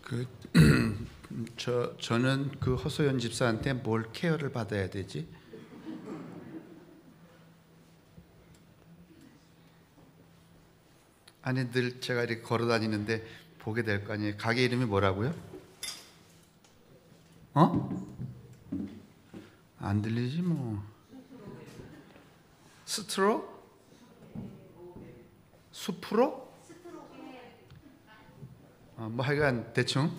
그 저는 그 허소연 집사한테 뭘 케어를 받아야 되지? 아니 늘 제가 이렇게 걸어 다니는데 보게 될 거 아니에요. 가게 이름이 뭐라고요? 안 들리지 뭐. 스트로? 수프로? 뭐 하여간 대충.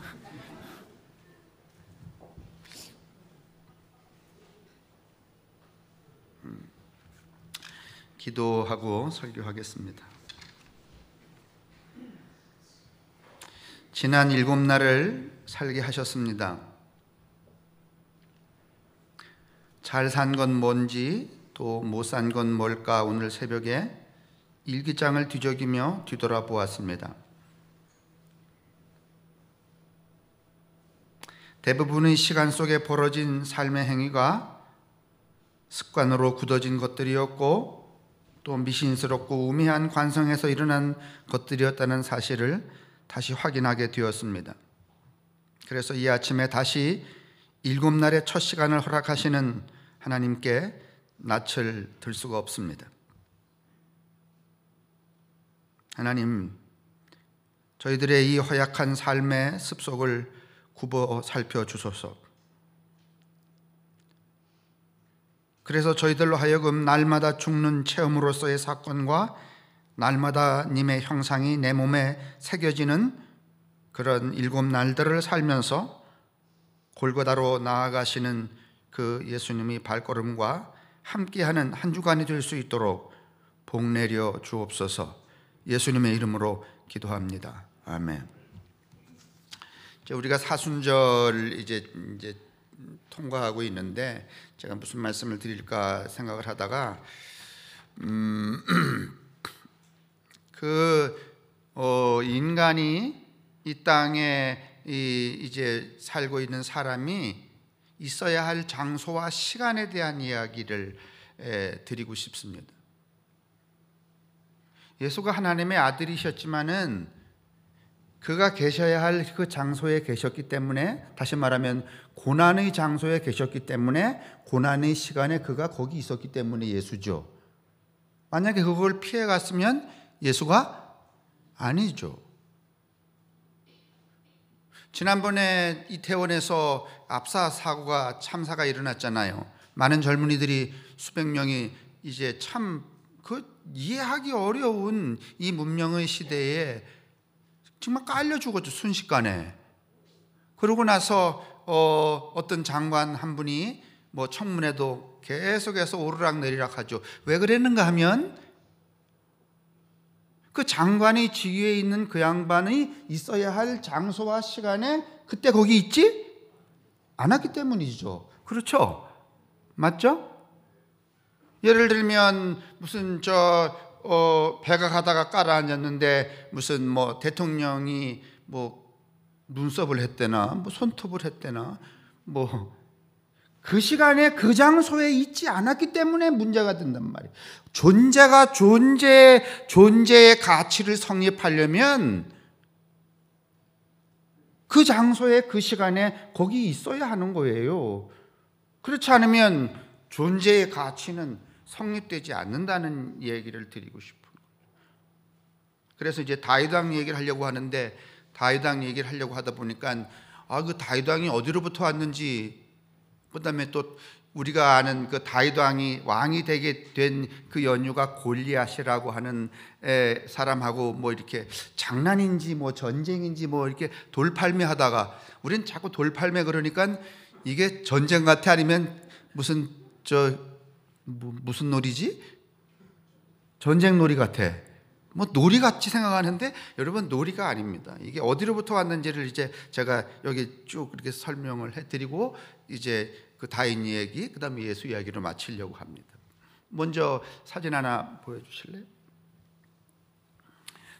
기도하고 설교하겠습니다. 지난 7날을 살게 하셨습니다. 잘 산 건 뭔지 또 못 산 건 뭘까 오늘 새벽에 일기장을 뒤적이며 뒤돌아보았습니다. 대부분의 시간 속에 벌어진 삶의 행위가 습관으로 굳어진 것들이었고 또 미신스럽고 우매한 관성에서 일어난 것들이었다는 사실을 다시 확인하게 되었습니다. 그래서 이 아침에 다시 7날의 첫 시간을 허락하시는 하나님께 낯을 들 수가 없습니다. 하나님, 저희들의 이 허약한 삶의 습속을 굽어 살펴주소서. 그래서 저희들로 하여금 날마다 죽는 체험으로서의 사건과 날마다 님의 형상이 내 몸에 새겨지는 그런 7날들을 살면서 골고다로 나아가시는 그 예수님의 발걸음과 함께하는 한 주간이 될 수 있도록 복 내려 주옵소서. 예수님의 이름으로 기도합니다. 아멘. 우리가 사순절 이제 통과하고 있는데 제가 무슨 말씀을 드릴까 생각을 하다가 인간이 이 땅에 이제 살고 있는 사람이 있어야 할 장소와 시간에 대한 이야기를 드리고 싶습니다. 예수가 하나님의 아들이셨지만은 그가 계셔야 할 그 장소에 계셨기 때문에, 다시 말하면 고난의 장소에 계셨기 때문에 고난의 시간에 그가 거기 있었기 때문에 예수죠. 만약에 그걸 피해 갔으면 예수가 아니죠. 지난번에 이태원에서 압사 사고가 참사가 일어났잖아요. 많은 젊은이들이 수백 명이 이제 참 이해하기 어려운 이 문명의 시대에 정말 깔려 죽었죠, 순식간에. 그러고 나서 어떤 장관 한 분이 뭐 청문회도 계속해서 오르락 내리락 하죠. 왜 그랬는가 하면 그 장관의 지위에 있는 그 양반이 있어야 할 장소와 시간에 그때 거기 있지 않았기 때문이죠. 그렇죠? 맞죠? 예를 들면 무슨 배가 가다가 깔아앉았는데 무슨 뭐 대통령이 뭐 눈썹을 했대나 뭐 손톱을 했대나 뭐 그 시간에 그 장소에 있지 않았기 때문에 문제가 된단 말이에요. 존재가 존재의 가치를 성립하려면 그 장소에 그 시간에 거기 있어야 하는 거예요. 그렇지 않으면 존재의 가치는 성립되지 않는다는 얘기를 드리고 싶은 거예요. 그래서 이제 다윗 왕 얘기를 하려고 하는데 다윗 왕 얘기를 하려고 하다 보니까 그 다윗 왕이 어디로부터 왔는지, 그다음에 또 우리가 아는 그 다윗 왕이 되게 된 그 연유가 골리앗이라고 하는 사람하고 뭐 이렇게 장난인지 뭐 전쟁인지 뭐 이렇게 돌팔매 하다가, 우린 자꾸 돌팔매 그러니까 이게 전쟁 같아 아니면 무슨 무슨 놀이지? 전쟁 놀이 같아. 뭐 놀이 같이 생각하는데 여러분 놀이가 아닙니다. 이게 어디로부터 왔는지를 이제 제가 여기 쭉 이렇게 설명을 해드리고 이제 그 다윗 얘기, 그다음에 예수 이야기로 마치려고 합니다. 먼저 사진 하나 보여주실래요?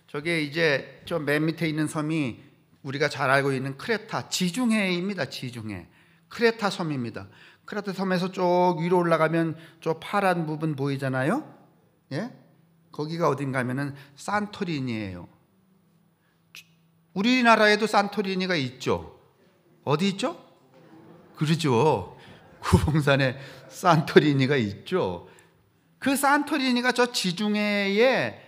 저게 이제 저 맨 밑에 있는 섬이 우리가 잘 알고 있는 크레타 지중해입니다. 지중해 크레타 섬입니다. 크레타 섬에서 쭉 위로 올라가면 저 파란 부분 보이잖아요. 예? 거기가 어딘가 하면은 산토리니예요. 우리나라에도 산토리니가 있죠. 어디 있죠? 그러죠. 구봉산에 산토리니가 있죠. 그 산토리니가 저 지중해에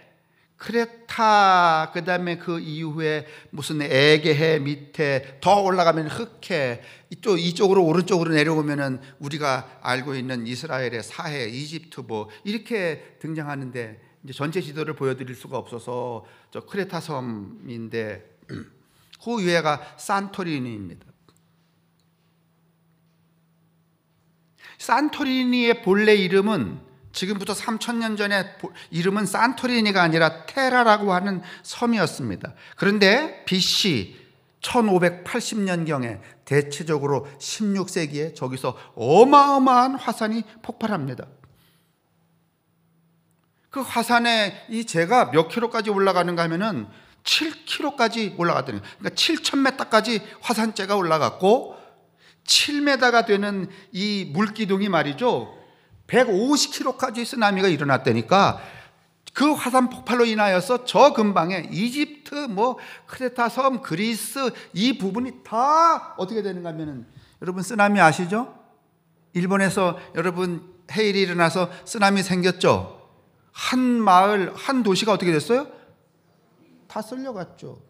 크레타, 그 다음에 그 이후에 무슨 에게해 밑에 더 올라가면 흑해, 이쪽으로 오른쪽으로 내려오면은 우리가 알고 있는 이스라엘의 사해, 이집트 뭐 이렇게 등장하는데, 이제 전체 지도를 보여드릴 수가 없어서 저 크레타 섬인데 그 위에가 산토리니입니다. 산토리니의 본래 이름은 지금부터 3000년 전에 이름은 산토리니가 아니라 테라라고 하는 섬이었습니다. 그런데 BC 1580년경에 대체적으로 16세기에 저기서 어마어마한 화산이 폭발합니다. 그 화산에 이 제가 몇 킬로까지 올라가는가 하면은 7킬로까지 올라갔더니, 그러니까 7000m까지 화산재가 올라갔고 7m가 되는 이 물기둥이 말이죠, 150km까지 쓰나미가 일어났다니까. 그 화산 폭발로 인하여서 저 근방에 이집트, 뭐 크레타 섬, 그리스 이 부분이 다 어떻게 되는가 하면은, 여러분 쓰나미 아시죠? 일본에서 여러분 해일이 일어나서 쓰나미 생겼죠. 한 마을, 한 도시가 어떻게 됐어요? 다 쓸려갔죠.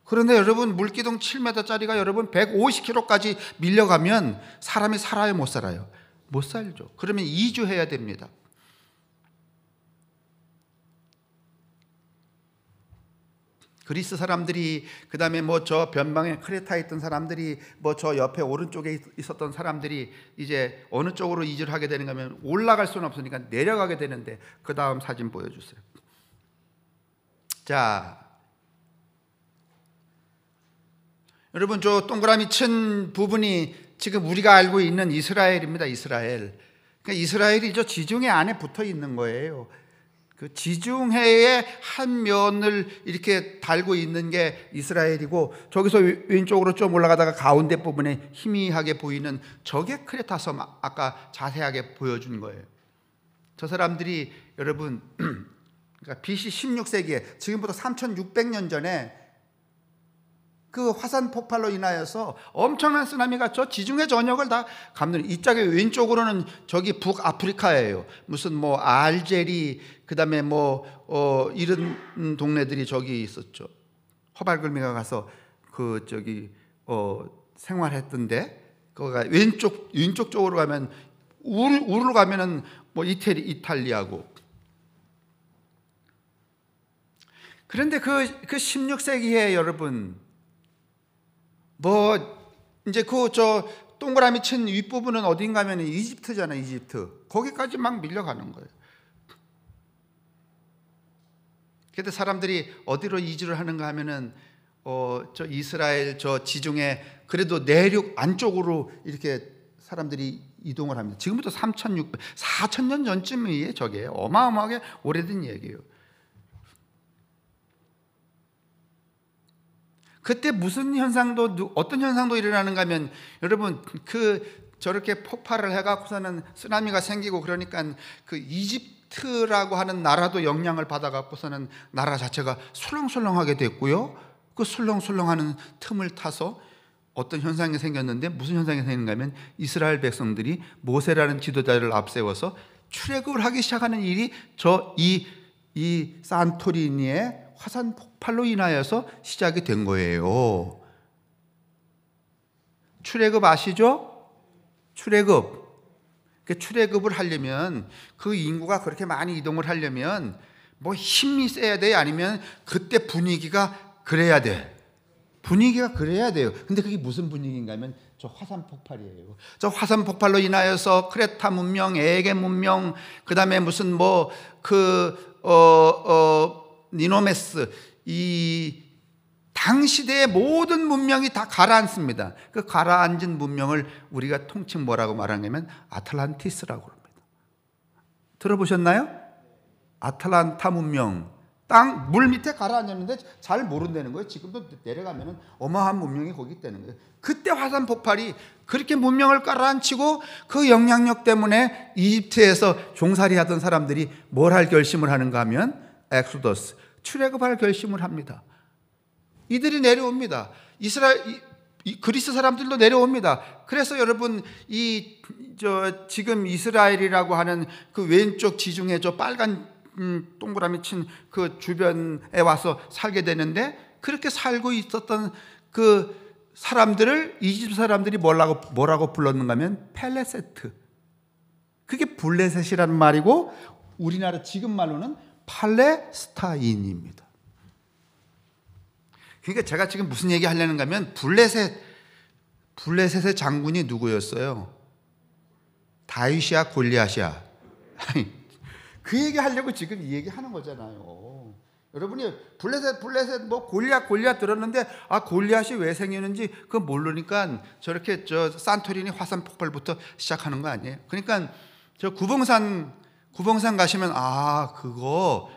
그런데 여러분 물기둥 7m짜리가 여러분 150km까지 밀려가면 사람이 살아요, 못 살아요? 못 살죠. 그러면 이주해야 됩니다. 그리스 사람들이, 그 다음에 뭐 저 변방에 크레타에 있던 사람들이, 뭐 저 옆에 오른쪽에 있었던 사람들이 이제 어느 쪽으로 이주를 하게 되는가 하면 올라갈 수는 없으니까 내려가게 되는데, 그 다음 사진 보여주세요. 자, 여러분 저 동그라미 친 부분이 지금 우리가 알고 있는 이스라엘입니다. 이스라엘. 그러니까 이스라엘이 저 지중해 안에 붙어 있는 거예요. 그 지중해의 한 면을 이렇게 달고 있는 게 이스라엘이고, 저기서 왼쪽으로 좀 올라가다가 가운데 부분에 희미하게 보이는 저게 크레타 섬, 아까 자세하게 보여준 거예요. 저 사람들이 여러분 그러니까 BC 16세기에 지금부터 3600년 전에 그 화산 폭발로 인하여서 엄청난 쓰나미가 저 지중해 전역을 다 감는, 이쪽에 왼쪽으로는 저기 북아프리카예요. 무슨 뭐 알제리, 그 다음에 뭐 이런 동네들이 저기 있었죠. 허발글미가 가서 그 저기 생활했던데, 거기가 왼쪽 쪽으로 가면 우르로 가면은 뭐 이탈리아고. 그런데 그 16세기에 여러분 뭐 이제 그 저 동그라미 친 윗부분은 어딘가 하면 이집트잖아요. 이집트. 거기까지 막 밀려가는 거예요. 그때 사람들이 어디로 이주를 하는가 하면은 저 이스라엘 저 지중해 그래도 내륙 안쪽으로 이렇게 사람들이 이동을 합니다. 지금부터 4,000년 전쯤이에요. 저게 어마어마하게 오래된 얘기예요. 그때 무슨 현상도, 어떤 현상도 일어나는가 하면, 여러분 저렇게 폭발을 해갖고서는 쓰나미가 생기고, 그러니까 그 이집트라고 하는 나라도 영향을 받아갖고서는 나라 자체가 술렁술렁하게 됐고요. 그 술렁술렁하는 틈을 타서 어떤 현상이 생겼는데, 무슨 현상이 생겼는가 하면 이스라엘 백성들이 모세라는 지도자를 앞세워서 출애굽을 하기 시작하는 일이 이 산토리니의 화산 폭발로 인하여서 시작이 된 거예요. 출애굽 아시죠? 출애굽. 출애굽을 하려면, 그 인구가 그렇게 많이 이동을 하려면 뭐 힘이 세야 돼, 아니면 그때 분위기가 그래야 돼. 분위기가 그래야 돼요. 근데 그게 무슨 분위기인가 하면 저 화산 폭발이에요. 저 화산 폭발로 인하여서 크레타 문명, 에게 문명, 그 다음에 무슨 니노메스, 이 당시대의 모든 문명이 다 가라앉습니다. 그 가라앉은 문명을 우리가 통칭 뭐라고 말하냐면 아틀란티스라고 합니다. 들어보셨나요? 아틀란타 문명. 물 밑에 가라앉았는데 잘 모른다는 거예요. 지금도 내려가면 어마어마한 문명이 거기 있다는 거예요. 그때 화산 폭발이 그렇게 문명을 가라앉히고, 그 영향력 때문에 이집트에서 종살이 하던 사람들이 뭘 할 결심을 하는가 하면 엑소더스, 출애굽할 결심을 합니다. 이들이 내려옵니다. 그리스 사람들도 내려옵니다. 그래서 여러분 지금 이스라엘이라고 하는 그 왼쪽 지중해 저 빨간 동그라미 친 그 주변에 와서 살게 되는데, 그렇게 살고 있었던 그 사람들을 이집트 사람들이 뭐라고 불렀는가 하면 펠레세트. 그게 블레셋이라는 말이고 우리나라 지금 말로는 팔레스타인입니다. 그러니까 제가 지금 무슨 얘기 하려는가 하면 블레셋의 장군이 누구였어요? 다윗이야 골리앗이야? 그 얘기 하려고 지금 이 얘기 하는 거잖아요. 여러분이 블레셋 뭐 골리앗 들었는데 골리앗이 왜 생기는지 그거 모르니까 저렇게 산토리니 화산 폭발부터 시작하는 거 아니에요? 그러니까 저 구봉산 가시면 그거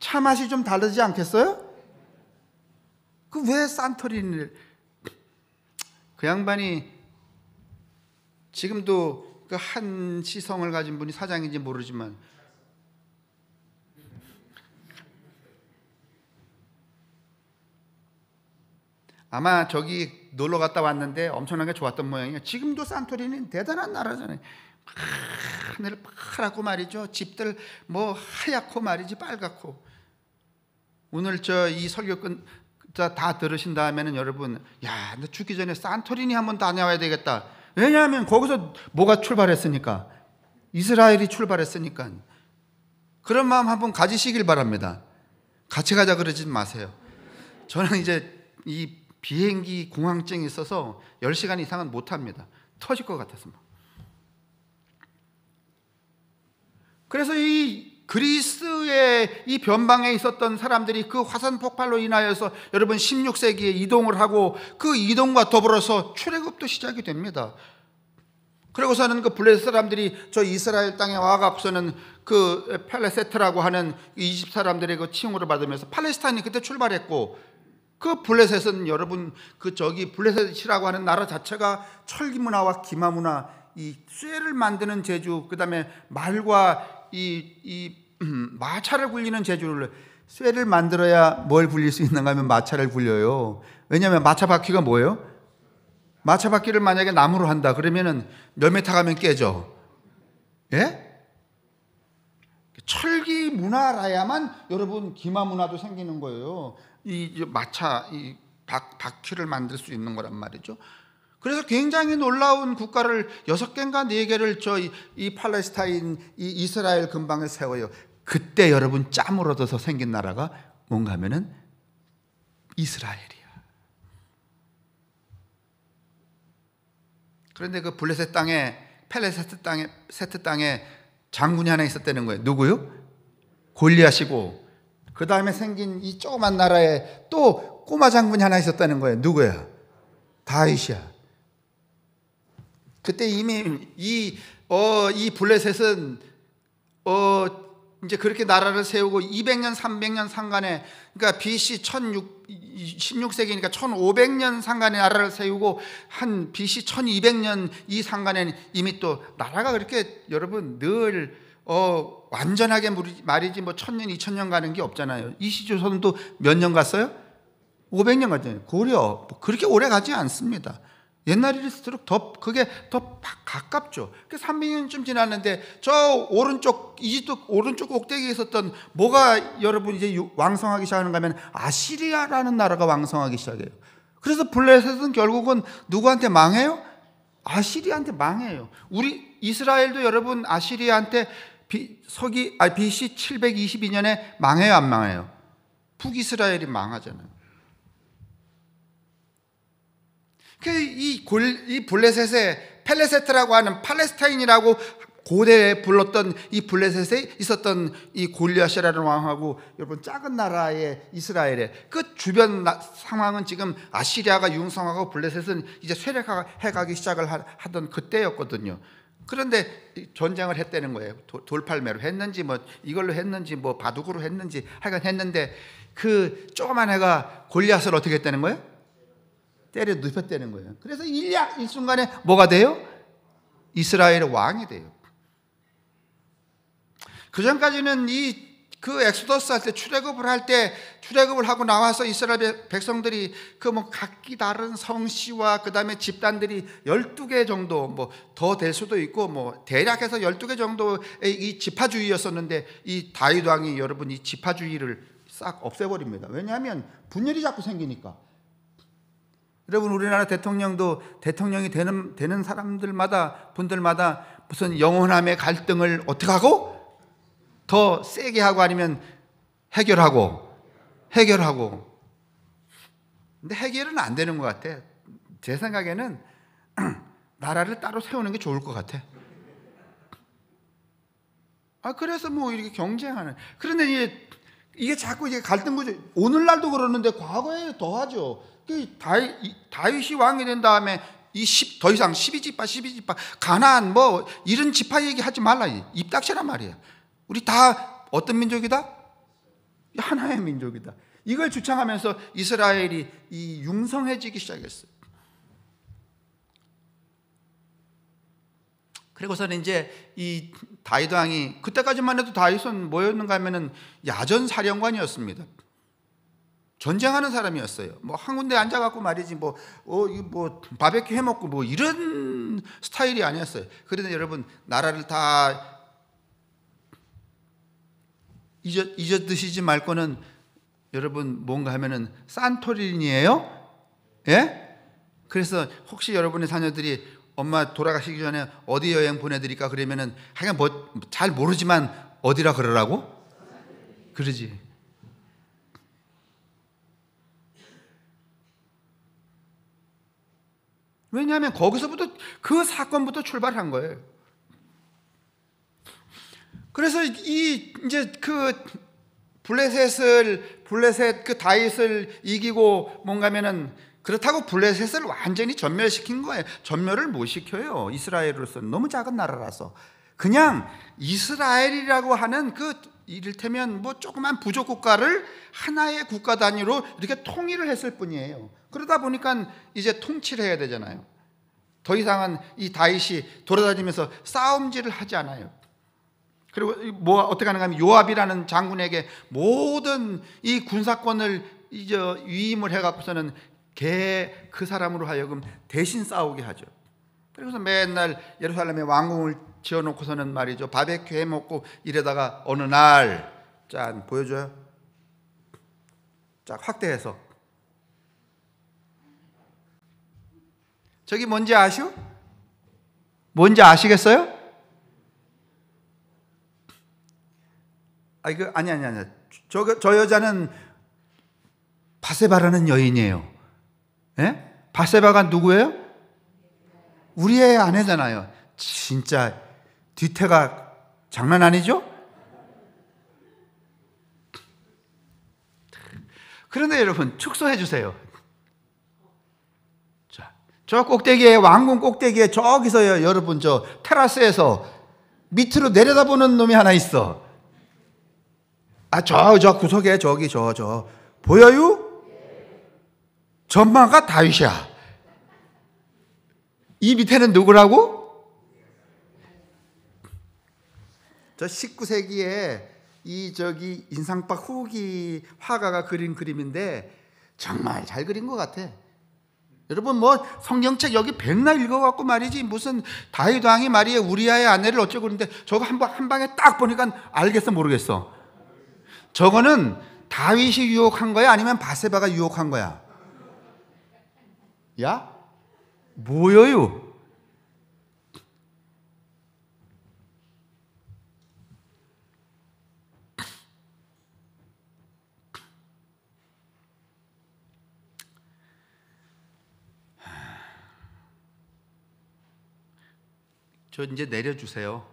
차 맛이 좀 다르지 않겠어요? 그 왜 산토리니를, 그 양반이 지금도 그 한 시성을 가진 분이 사장인지 모르지만 아마 저기 놀러 갔다 왔는데 엄청나게 좋았던 모양이에요. 지금도 산토리니는 대단한 나라잖아요. 하늘 파랗고 말이죠. 집들 뭐 하얗고 말이지, 빨갛고. 오늘 이 설교 다 들으신 다음에는 여러분, 너 죽기 전에 산토리니 한번 다녀와야 되겠다. 왜냐하면 거기서 뭐가 출발했으니까, 이스라엘이 출발했으니까. 그런 마음 한번 가지시길 바랍니다. 같이 가자 그러지 마세요. 저는 이제 이 비행기 공황증이 있어서 10시간 이상은 못합니다. 터질 것 같아서. 그래서 이 그리스의 이 변방에 있었던 사람들이 그 화산 폭발로 인하여서 여러분 16세기에 이동을 하고, 그 이동과 더불어서 출애굽도 시작이 됩니다. 그리고서는 그 블레셋 사람들이 저 이스라엘 땅에 와갖고서는 그 펠레세트라고 하는 이집트 사람들의 그 칭호를 받으면서 팔레스타인이 그때 출발했고, 그 블레셋은 여러분 블레셋이라고 하는 나라 자체가 철기 문화와 기마 문화, 이 쇠를 만드는 재주, 그다음에 말과 마차를 굴리는 재주를, 쇠를 만들어야 뭘 굴릴 수 있는가 하면 마차를 굴려요. 왜냐하면 마차 바퀴가 뭐예요? 마차 바퀴를 만약에 나무로 한다 그러면은 몇 메타 가면 깨져. 예? 철기 문화라야만 여러분 기마 문화도 생기는 거예요. 이 마차, 이 바퀴를 만들 수 있는 거란 말이죠. 그래서 굉장히 놀라운 국가를 6개인가 4개를 이 팔레스타인, 이 이스라엘 근방에 세워요. 그때 여러분 짬을 얻어서 생긴 나라가 뭔가 하면은 이스라엘이야. 그런데 그 블레셋 땅에, 세트 땅에 장군이 하나 있었다는 거예요. 누구요? 골리앗이고, 그 다음에 생긴 이 조그만 나라에 또 꼬마 장군이 하나 있었다는 거예요. 누구야? 다윗이야. 그때 이미 이 블레셋은 이제 그렇게 나라를 세우고 200년, 300년 상간에, 그러니까 BC 16세기니까 1500년 상간에 나라를 세우고 한 BC 1200년 이 상간에는 이미 또 나라가 그렇게 여러분 늘 완전하게 말이지 뭐 1000년, 2000년 가는 게 없잖아요. 이시조선도 몇 년 갔어요? 500년 갔잖아요. 고려 그렇게 오래 가지 않습니다. 옛날일수록 그게 더 가깝죠. 300년쯤 지났는데 저 오른쪽, 이집트 오른쪽 꼭대기에 있었던 뭐가 여러분 이제 왕성하기 시작하는가 하면 아시리아라는 나라가 왕성하기 시작해요. 그래서 블레셋은 결국은 누구한테 망해요? 아시리아한테 망해요. 우리 이스라엘도 여러분 아시리아한테 BC 722년에 망해요, 안 망해요? 북이스라엘이 망하잖아요. 이 블레셋의 펠레세트라고 하는 팔레스타인이라고 고대에 불렀던 이 블레셋에 있었던 이 골리앗이라는 왕하고 여러분 작은 나라의 이스라엘의 그 주변 상황은 지금 아시리아가 융성하고 블레셋은 이제 쇠퇴해가기 시작을 하던 그때였거든요. 그런데 전쟁을 했다는 거예요. 돌팔매로 했는지 뭐 이걸로 했는지 뭐 바둑으로 했는지 하여간 했는데 그 조그만 애가 골리앗을 어떻게 했다는 거예요? 때려 눕혔다는 거예요. 그래서 일순간에 뭐가 돼요? 이스라엘의 왕이 돼요. 그 전까지는 이 그 엑소더스 할 때 출애굽을 하고 나와서 이스라엘 백성들이 그 뭐 각기 다른 성씨와 그 다음에 집단들이 12개 정도 뭐 더 될 수도 있고 뭐 대략해서 12개 정도의 이 지파주의였었는데 이 다윗 왕이 여러분 이 지파주의를 싹 없애버립니다. 왜냐하면 분열이 자꾸 생기니까. 여러분 우리나라 대통령도 대통령이 되는 분들마다 무슨 영혼함의 갈등을 어떻게 하고? 더 세게 하고 아니면 해결하고. 근데 해결은 안 되는 것 같아. 제 생각에는 나라를 따로 세우는 게 좋을 것 같아. 그래서 뭐 이렇게 경쟁하는. 그런데 이게 자꾸 이게 갈등 구조. 오늘날도 그러는데 과거에 더하죠. 다윗이 왕이 된 다음에 더 이상 12지파 가나안 뭐 이런 지파 얘기하지 말라. 입 닥치란 말이야. 우리 다 어떤 민족이다? 하나의 민족이다. 이걸 주창하면서 이스라엘이 이 융성해지기 시작했어요. 그리고서는 이제 이 다윗 왕이 그때까지만 해도 다윗은 뭐였는가 하면은 야전 사령관이었습니다. 전쟁하는 사람이었어요. 뭐 한 군데 앉아갖고 말이지 뭐 바베큐 해먹고 뭐 이런 스타일이 아니었어요. 그런데 여러분 나라를 다 잊어드시지 말 거는 여러분 뭔가 하면은 산토리니예요? 예? 그래서 혹시 여러분의 자녀들이 엄마 돌아가시기 전에 어디 여행 보내드릴까 그러면은 하여간 뭐 잘 모르지만 어디라 그러라고? 그러지. 왜냐하면 거기서부터 그 사건부터 출발한 거예요. 그래서 이제 그 블레셋 그 다윗을 이기고 뭔가면은 그렇다고 블레셋을 완전히 전멸시킨 거예요. 전멸을 못 시켜요. 이스라엘으로서는 너무 작은 나라라서 그냥 이스라엘이라고 하는 그 이를테면 뭐 조그만 부족 국가를 하나의 국가 단위로 이렇게 통일을 했을 뿐이에요. 그러다 보니까 이제 통치를 해야 되잖아요. 더 이상은 이 다윗이 돌아다니면서 싸움질을 하지 않아요. 그리고 뭐 어떻게 하는가 하면 요압이라는 장군에게 모든 이 군사권을 이제 위임을 해갖고서는 그 사람으로 하여금 대신 싸우게 하죠. 그래서 맨날 예루살렘에 왕궁을 지어놓고서는 말이죠 바베큐 해먹고 이러다가 어느 날 짠 보여줘요. 쫙 확대해서 저기 뭔지 아시오? 뭔지 아시겠어요? 아니. 저 여자는 바세바라는 여인이에요. 예? 바세바가 누구예요? 우리의 아내잖아요. 진짜 뒤태가 장난 아니죠? 그런데 여러분 축소해 주세요. 자, 저 꼭대기에 왕궁 꼭대기에 저기서요 여러분 저 테라스에서 밑으로 내려다보는 놈이 하나 있어. 저 구석에 저기 저 보여요? 전마가 다윗이야. 이 밑에는 누구라고? 저 19세기에 이 저기 인상박 후기 화가가 그린 그림인데 정말 잘 그린 것 같아. 여러분 뭐 성경책 여기 백날 읽어갖고 말이지 무슨 다윗 왕이 말이에요 우리아의 아내를 어쩌고 그러는데 저거 한 방에 딱 보니까 알겠어 모르겠어. 저거는 다윗이 유혹한 거야 아니면 바세바가 유혹한 거야? 야? 뭐여요? 저 이제 내려주세요.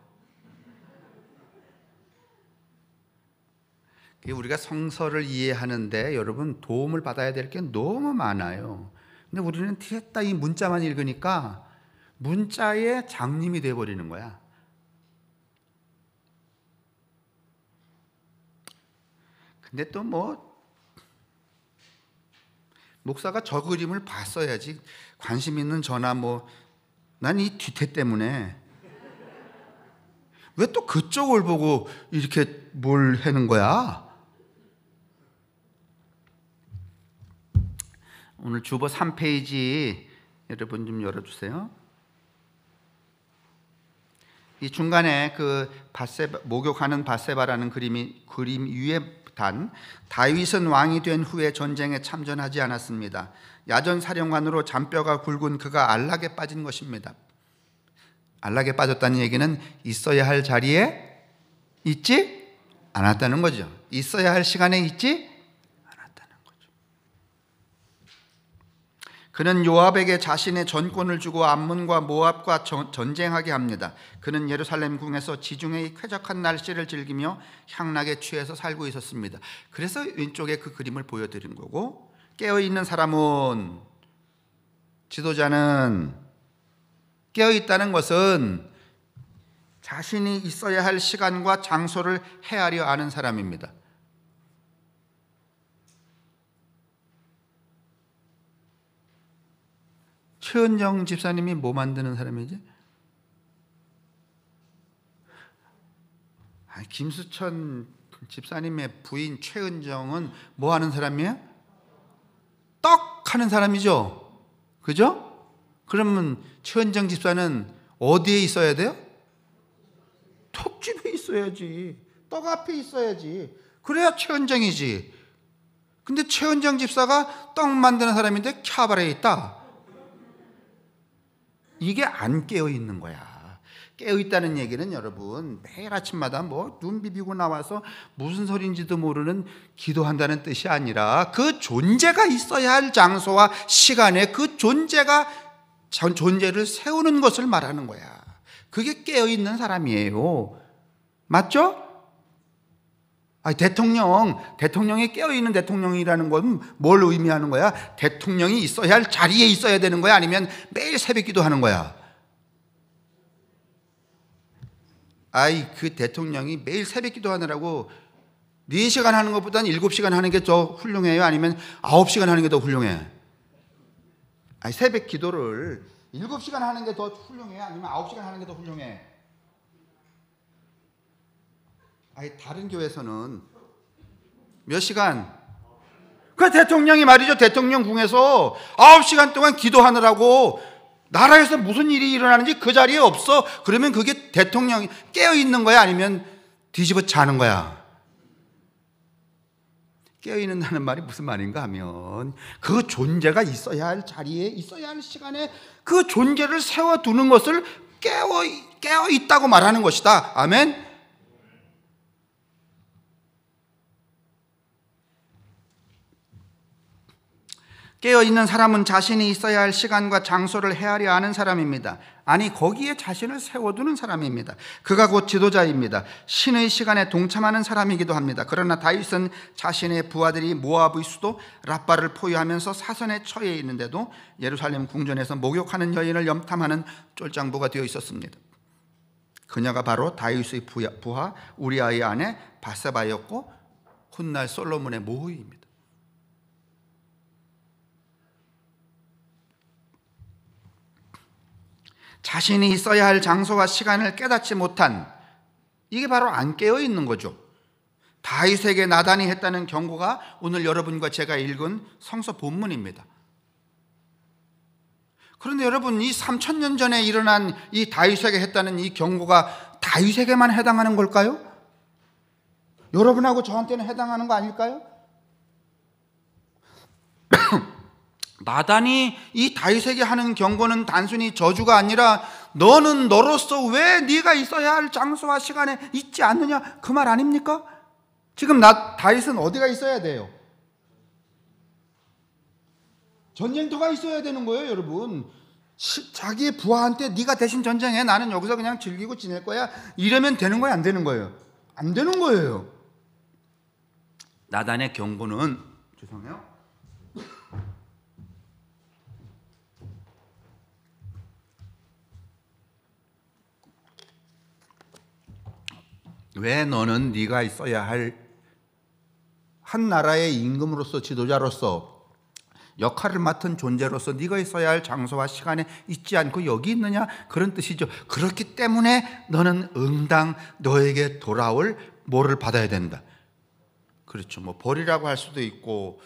우리가 성서를 이해하는데 여러분 도움을 받아야 될 게 너무 많아요. 근데 우리는 뒤에다 이 문자만 읽으니까 문자의 장님이 돼버리는 거야. 근데 또 뭐 목사가 저 그림을 봤어야지 관심 있는 저나 뭐 난 이 뒤태 때문에 왜 또 그쪽을 보고 이렇게 뭘 하는 거야? 오늘 주보 3페이지 여러분 좀 열어주세요. 이 중간에 그 목욕하는 밧세바라는 그림 위에 단 다윗은 왕이 된 후에 전쟁에 참전하지 않았습니다. 야전 사령관으로 잔뼈가 굵은 그가 안락에 빠진 것입니다. 안락에 빠졌다는 얘기는 있어야 할 자리에 있지 않았다는 거죠. 있어야 할 시간에 있지 않았다는 거죠. 그는 요압에게 자신의 전권을 주고 암몬과 모압과 전쟁하게 합니다. 그는 예루살렘 궁에서 지중해의 쾌적한 날씨를 즐기며 향락에 취해서 살고 있었습니다. 그래서 왼쪽에 그 그림을 보여드린 거고, 깨어있는 사람은, 지도자는 깨어있다는 것은 자신이 있어야 할 시간과 장소를 헤아려 아는 사람입니다. 최은정 집사님이 뭐 만드는 사람이지? 김수천 집사님의 부인 최은정은 뭐 하는 사람이에요? 떡 하는 사람이죠. 그죠? 그러면 최은정 집사는 어디에 있어야 돼요? 톱집에 있어야지. 떡 앞에 있어야지. 그래야 최은정이지. 근데 최은정 집사가 떡 만드는 사람인데 캬바레에 있다. 이게 안 깨어있는 거야. 깨어있다는 얘기는 여러분 매일 아침마다 뭐 눈 비비고 나와서 무슨 소리인지도 모르는 기도한다는 뜻이 아니라 그 존재가 있어야 할 장소와 시간에 그 존재를 세우는 것을 말하는 거야. 그게 깨어있는 사람이에요. 맞죠? 대통령이 깨어있는 대통령이라는 건 뭘 의미하는 거야? 대통령이 있어야 할 자리에 있어야 되는 거야? 아니면 매일 새벽 기도하는 거야? 그 대통령이 매일 새벽 기도하느라고 4시간 하는 것보다는 7시간 하는 게 더 훌륭해요? 아니면 9시간 하는 게 더 훌륭해? 새벽 기도를 7시간 하는 게 더 훌륭해요? 아니면 9시간 하는 게 더 훌륭해? 다른 교회에서는 몇 시간? 그 대통령이 말이죠. 대통령 궁에서 9시간 동안 기도하느라고 나라에서 무슨 일이 일어나는지 그 자리에 없어. 그러면 그게 대통령이 깨어있는 거야? 아니면 뒤집어 자는 거야? 깨어있는다는 말이 무슨 말인가 하면 그 존재가 있어야 할 자리에 있어야 할 시간에 그 존재를 세워두는 것을 깨어있다고 말하는 것이다. 아멘. 깨어있는 사람은 자신이 있어야 할 시간과 장소를 헤아려 아는 사람입니다. 거기에 자신을 세워두는 사람입니다. 그가 곧 지도자입니다. 신의 시간에 동참하는 사람이기도 합니다. 그러나 다윗은 자신의 부하들이 모압의 수도 랍바를 포위하면서 사선에 처해 있는데도 예루살렘 궁전에서 목욕하는 여인을 염탐하는 쫄장부가 되어 있었습니다. 그녀가 바로 다윗의 부하 우리아의 아내 밧세바였고 훗날 솔로몬의 모의입니다. 자신이 있어야 할 장소와 시간을 깨닫지 못한, 이게 바로 안 깨어 있는 거죠. 다윗에게 나단이 했다는 경고가 오늘 여러분과 제가 읽은 성서 본문입니다. 그런데 여러분, 이 3000년 전에 일어난 이 다윗에게 했다는 이 경고가 다윗에게만 해당하는 걸까요? 여러분하고 저한테는 해당하는 거 아닐까요? 나단이 이 다윗에게 하는 경고는 단순히 저주가 아니라 너는 너로서 왜 네가 있어야 할 장소와 시간에 있지 않느냐, 그 말 아닙니까? 지금 다윗은 어디가 있어야 돼요? 전쟁터가 있어야 되는 거예요, 여러분. 자기의 부하한테 네가 대신 전쟁해, 나는 여기서 그냥 즐기고 지낼 거야, 이러면 되는 거예요, 안 되는 거예요? 안 되는 거예요. 나단의 경고는, 죄송해요, 왜 너는 네가 있어야 할 한 나라의 임금으로서, 지도자로서 역할을 맡은 존재로서 네가 있어야 할 장소와 시간에 있지 않고 여기 있느냐, 그런 뜻이죠. 그렇기 때문에 너는 응당 너에게 돌아올 뭐를 받아야 된다. 그렇죠. 뭐 벌이라고 할 수도 있고,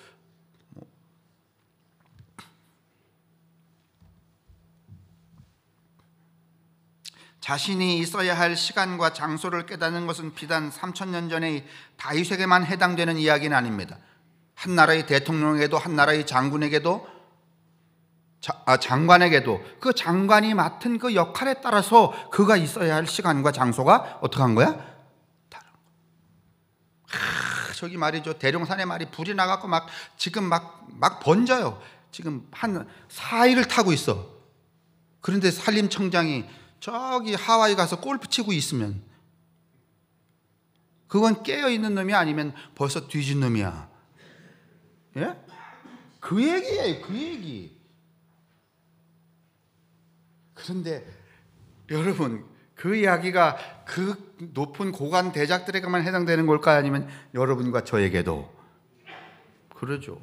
자신이 있어야 할 시간과 장소를 깨닫는 것은 비단 3000년 전의 다윗에게만 해당되는 이야기는 아닙니다. 한 나라의 대통령에게도, 한 나라의 장군에게도, 장관에게도 그 장관이 맡은 그 역할에 따라서 그가 있어야 할 시간과 장소가 어떻게 한 거야? 다른 거. 저기 말이죠. 대룡산에 말이 불이 나갖고 지금 막 번져요. 지금 한 4일을 타고 있어. 그런데 산림청장이 저기 하와이 가서 골프 치고 있으면 그건 깨어있는 놈이 아니면 벌써 뒤진 놈이야. 예? 그 얘기예요. 그 얘기. 그런데 여러분, 그 이야기가 그 높은 고관 대작들에게만 해당되는 걸까요? 아니면 여러분과 저에게도? 그러죠.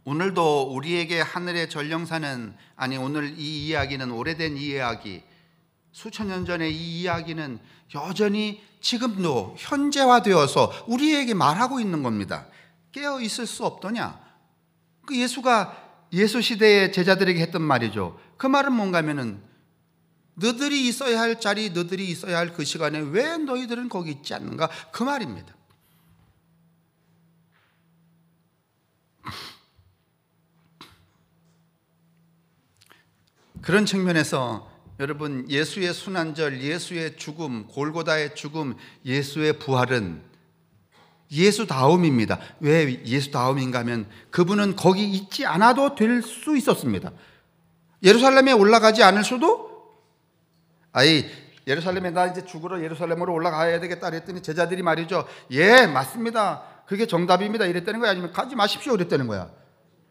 오늘도 우리에게 하늘의 전령사는, 아니 오늘 이 이야기는 오래된 이야기, 수천 년 전의 이 이야기는 여전히 지금도 현재화되어서 우리에게 말하고 있는 겁니다. 깨어 있을 수 없더냐? 그 예수가 예수 시대의 제자들에게 했던 말이죠. 그 말은 뭔가 하면은 너들이 있어야 할 자리, 너들이 있어야 할 그 시간에 왜 너희들은 거기 있지 않는가? 그 말입니다. 그런 측면에서 여러분, 예수의 순환절, 예수의 죽음, 골고다의 죽음, 예수의 부활은 예수다움입니다. 왜 예수다움인가 하면 그분은 거기 있지 않아도 될 수 있었습니다. 예루살렘에 올라가지 않을 수도, 예루살렘에 나 이제 죽으러 예루살렘으로 올라가야 되겠다 그랬더니 제자들이 말이죠. 예, 맞습니다. 그게 정답입니다. 이랬다는 거야. 아니면 가지 마십시오. 이랬다는 거야.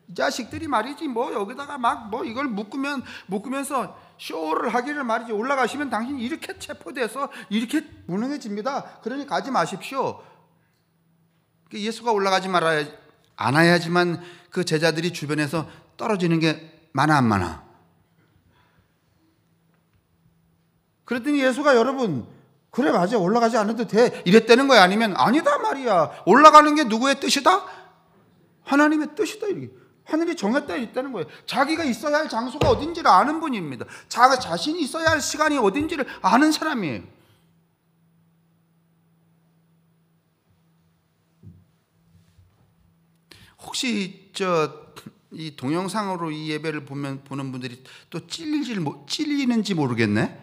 이 자식들이 말이지 뭐 여기다가 막 뭐 이걸 묶으면서 쇼를 하기를 말이지. 올라가시면 당신 이렇게 체포돼서 이렇게 무능해집니다. 그러니 가지 마십시오. 예수가 올라가지 않아야지만 그 제자들이 주변에서 떨어지는 게 많아 안 많아? 그랬더니 예수가 여러분, 그래 맞아, 올라가지 않아도 돼 이랬다는 거야? 아니면 아니다 말이야, 올라가는 게 누구의 뜻이다? 하나님의 뜻이다. 이렇게 하늘이 정했다 있다는 거예요. 자기가 있어야 할 장소가 어딘지를 아는 분입니다. 자신이 있어야 할 시간이 어딘지를 아는 사람이에요. 혹시 이 동영상으로 이 예배를 보는 분들이 또 찔리는지 모르겠네.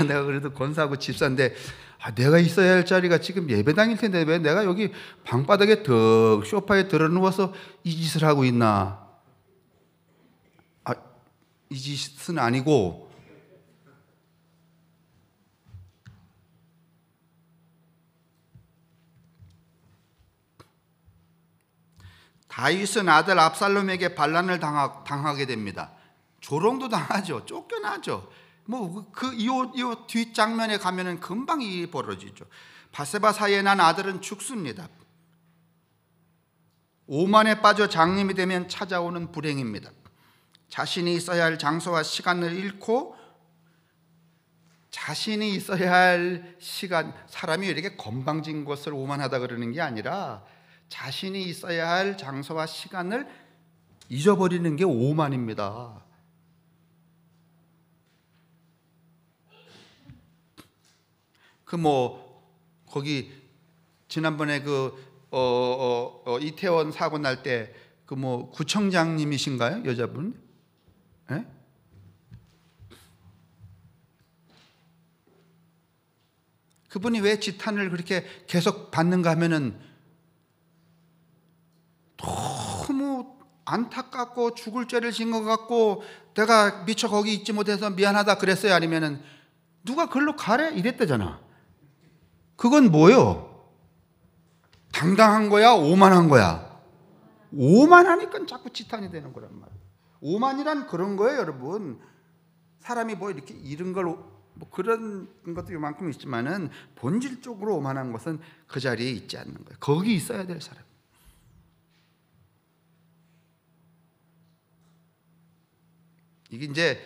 내가 그래도 권사하고 집사인데 내가 있어야 할 자리가 지금 예배당일 텐데 왜 내가 여기 방바닥에 덕 소파에 들어 누워서 이 짓을 하고 있나? 이 짓은 아니고 다윗은 아들 압살롬에게 반란을 당하게 됩니다. 조롱도 당하죠. 쫓겨나죠. 이 뒷장면에 가면은 금방 일이 벌어지죠. 바세바 사이에 난 아들은 죽습니다. 오만에 빠져 장님이 되면 찾아오는 불행입니다. 자신이 있어야 할 장소와 시간을 잃고, 자신이 있어야 할 시간, 사람이 이렇게 건방진 것을 오만하다 그러는 게 아니라 자신이 있어야 할 장소와 시간을 잊어버리는 게 오만입니다. 거기 지난번에 이태원 사고 날 때 구청장님이신가요? 여자분? 예? 그분이 왜 지탄을 그렇게 계속 받는가 하면은 너무 안타깝고 죽을 죄를 지은 것 같고 내가 미처 거기 있지 못해서 미안하다 그랬어요? 아니면은 누가 글로 가래? 이랬대잖아. 그건 뭐요? 당당한 거야? 오만한 거야? 오만하니까 자꾸 지탄이 되는 거란 말이에요. 오만이란 그런 거예요, 여러분. 사람이 이렇게 잃은 걸 뭐 그런 것도 이만큼 있지만은 본질적으로 오만한 것은 그 자리에 있지 않는 거예요. 거기 있어야 될 사람. 이게 이제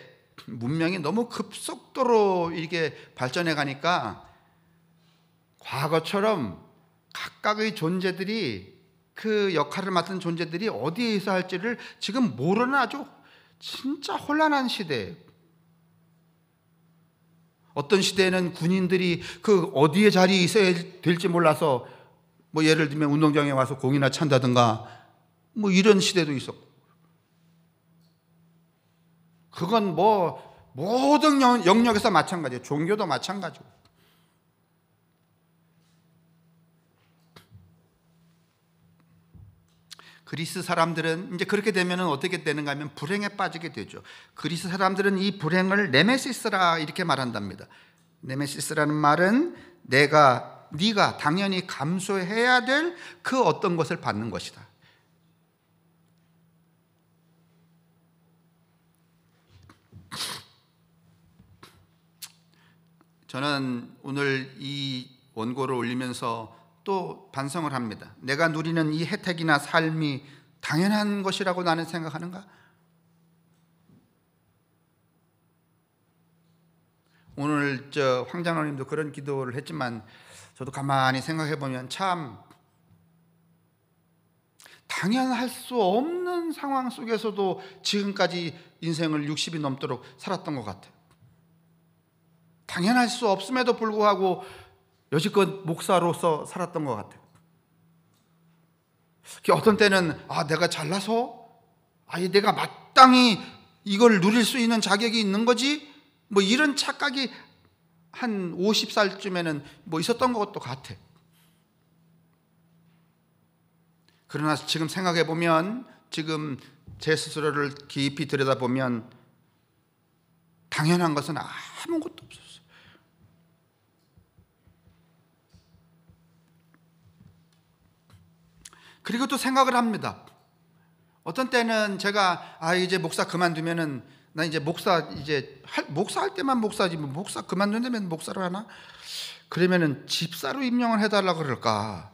문명이 너무 급속도로 이게 발전해 가니까 과거처럼 각각의 존재들이 그 역할을 맡은 존재들이 어디에 있어야 할지를 지금 모르는 아주 진짜 혼란한 시대예요. 어떤 시대에는 군인들이 그 어디에 자리에 있어야 될지 몰라서 뭐 예를 들면 운동장에 와서 공이나 찬다든가 뭐 이런 시대도 있었고, 그건 뭐 모든 영역에서 마찬가지예요. 종교도 마찬가지고. 그리스 사람들은 이제 그렇게 되면 어떻게 되는가 하면 불행에 빠지게 되죠. 그리스 사람들은 이 불행을 네메시스라 이렇게 말한답니다. 네메시스라는 말은 네가 당연히 감수해야 될 그 어떤 것을 받는 것이다. 저는 오늘 이 원고를 올리면서 또 반성을 합니다. 내가 누리는 이 혜택이나 삶이 당연한 것이라고 나는 생각하는가? 오늘 황 장로님도 그런 기도를 했지만 저도 가만히 생각해 보면 참 당연할 수 없는 상황 속에서도 지금까지 인생을 60이 넘도록 살았던 것 같아요. 당연할 수 없음에도 불구하고 여지껏 목사로서 살았던 것 같아요. 어떤 때는 내가 잘나서 내가 마땅히 이걸 누릴 수 있는 자격이 있는 거지, 뭐 이런 착각이 한 50살쯤에는 뭐 있었던 것도 같아. 그러나 지금 생각해 보면, 지금 제 스스로를 깊이 들여다보면 당연한 것은 아무것도 없었어요. 그리고 또 생각을 합니다. 어떤 때는 제가 이제 목사 그만두면은 나 이제 목사할 때만 목사지, 뭐 목사 그만둔다면 목사로 하나? 그러면은 집사로 임명을 해달라고 그럴까?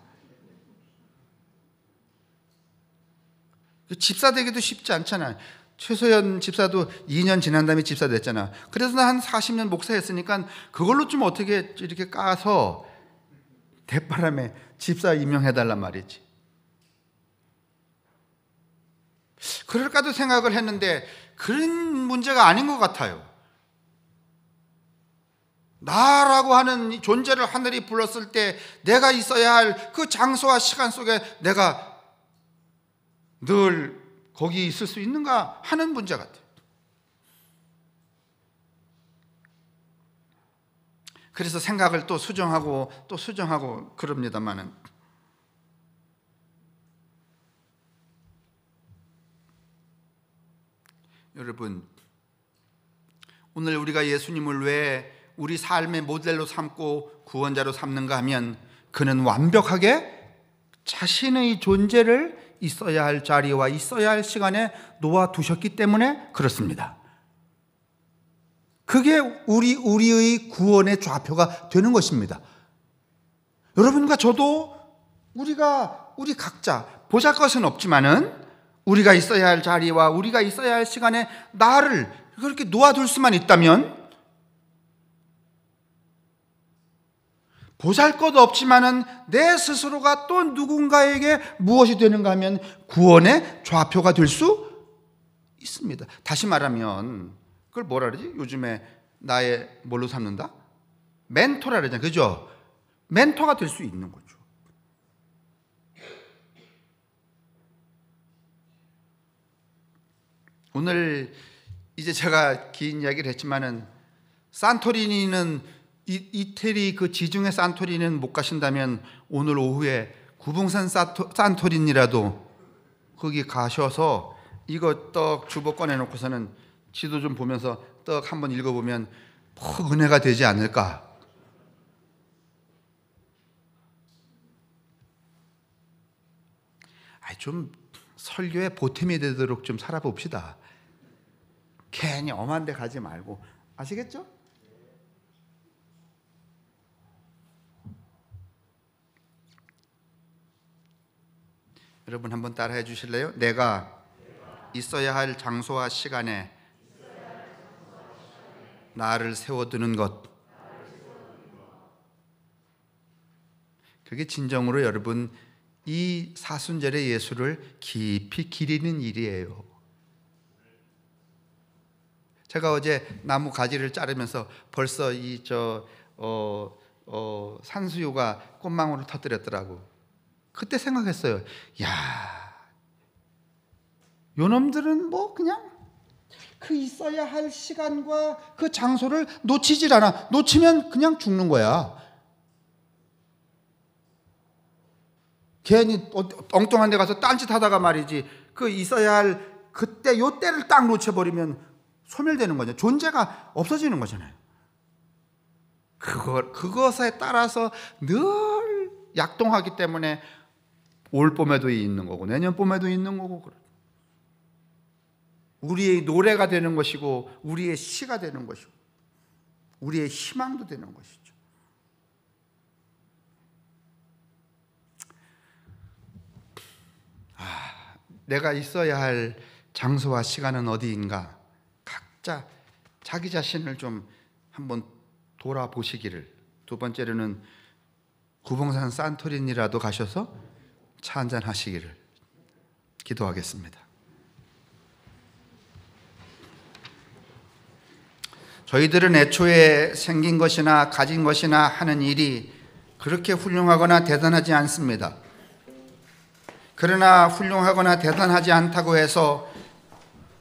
집사 되기도 쉽지 않잖아요. 최소연 집사도 2년 지난 다음에 집사 됐잖아. 그래서 나 한 40년 목사했으니까 그걸로 좀 어떻게 이렇게 까서 대바람에 집사 임명해달란 말이지. 그럴까도 생각을 했는데 그런 문제가 아닌 것 같아요. 나라고 하는 존재를 하늘이 불렀을 때 내가 있어야 할 그 장소와 시간 속에 내가 늘 거기 있을 수 있는가 하는 문제 같아요. 그래서 생각을 또 수정하고 그럽니다마는, 여러분, 오늘 우리가 예수님을 왜 우리 삶의 모델로 삼고 구원자로 삼는가 하면 그는 완벽하게 자신의 존재를 있어야 할 자리와 있어야 할 시간에 놓아두셨기 때문에 그렇습니다. 그게 우리의 구원의 좌표가 되는 것입니다. 여러분과 저도 우리 각자 보잘것은 없지만은 우리가 있어야 할 자리와 우리가 있어야 할 시간에 나를 그렇게 놓아둘 수만 있다면, 보잘것 없지만은 내 스스로가 또 누군가에게 무엇이 되는가 하면 구원의 좌표가 될 수 있습니다. 다시 말하면 그걸 뭐라 그러지? 요즘에 나의 뭘로 삼는다? 멘토라 그러잖아요. 그죠? 멘토가 될 수 있는 거죠. 오늘 이제 제가 긴 이야기를 했지만은 산토리니는 이태리 그 지중해 산토리니는 못 가신다면 오늘 오후에 구봉산 산토리니라도 거기 가셔서 이거 떡 주보 꺼내놓고서는 지도 좀 보면서 떡 한번 읽어보면 푹 은혜가 되지 않을까. 좀 설교에 보탬이 되도록 좀 살아봅시다. 괜히 엄한 데 가지 말고. 아시겠죠? 여러분 한번 따라해 주실래요? 내가 있어야 할 장소와 시간에 나를 세워두는 것. 그게 진정으로 여러분 이 사순절의 예수를 깊이 기리는 일이에요. 제가 어제 나무 가지를 자르면서 벌써 산수유가 꽃망울을 터뜨렸더라고. 그때 생각했어요. 야, 요놈들은 뭐 그냥 그 있어야 할 시간과 그 장소를 놓치질 않아. 놓치면 그냥 죽는 거야. 괜히 엉뚱한 데 가서 딴짓하다가 말이지, 그 있어야 할 그때 요 때를 딱 놓쳐버리면 소멸되는 거죠. 존재가 없어지는 거잖아요. 그것에 따라서 늘 약동하기 때문에 올 봄에도 있는 거고 내년 봄에도 있는 거고, 우리의 노래가 되는 것이고 우리의 시가 되는 것이고 우리의 희망도 되는 것이죠. 내가 있어야 할 장소와 시간은 어디인가? 각자 자기 자신을 좀 한번 돌아보시기를. 두 번째로는 구봉산 산토리니라도 가셔서 차 한잔 하시기를 기도하겠습니다. 저희들은 애초에 생긴 것이나 가진 것이나 하는 일이 그렇게 훌륭하거나 대단하지 않습니다. 그러나 훌륭하거나 대단하지 않다고 해서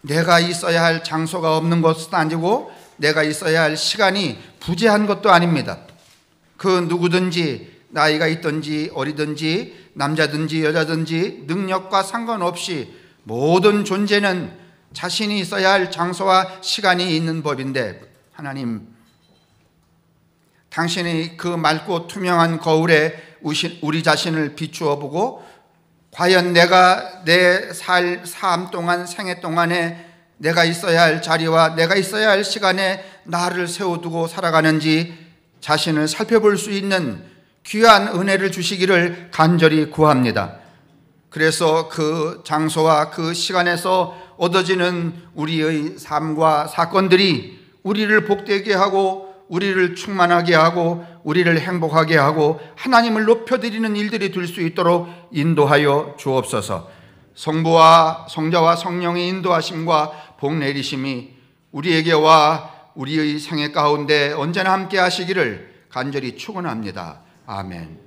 내가 있어야 할 장소가 없는 것도 아니고 내가 있어야 할 시간이 부재한 것도 아닙니다. 그 누구든지 나이가 있든지 어리든지 남자든지 여자든지 능력과 상관없이 모든 존재는 자신이 있어야 할 장소와 시간이 있는 법인데, 하나님, 당신이 그 맑고 투명한 거울에 우리 자신을 비추어 보고 과연 내가 내 삶 동안, 생애 동안에 내가 있어야 할 자리와 내가 있어야 할 시간에 나를 세워두고 살아가는지 자신을 살펴볼 수 있는 귀한 은혜를 주시기를 간절히 구합니다. 그래서 그 장소와 그 시간에서 얻어지는 우리의 삶과 사건들이 우리를 복되게 하고 우리를 충만하게 하고 우리를 행복하게 하고 하나님을 높여드리는 일들이 될 수 있도록 인도하여 주옵소서. 성부와 성자와 성령의 인도하심과 복 내리심이 우리에게와 우리의 생애 가운데 언제나 함께 하시기를 간절히 축원합니다. 아멘.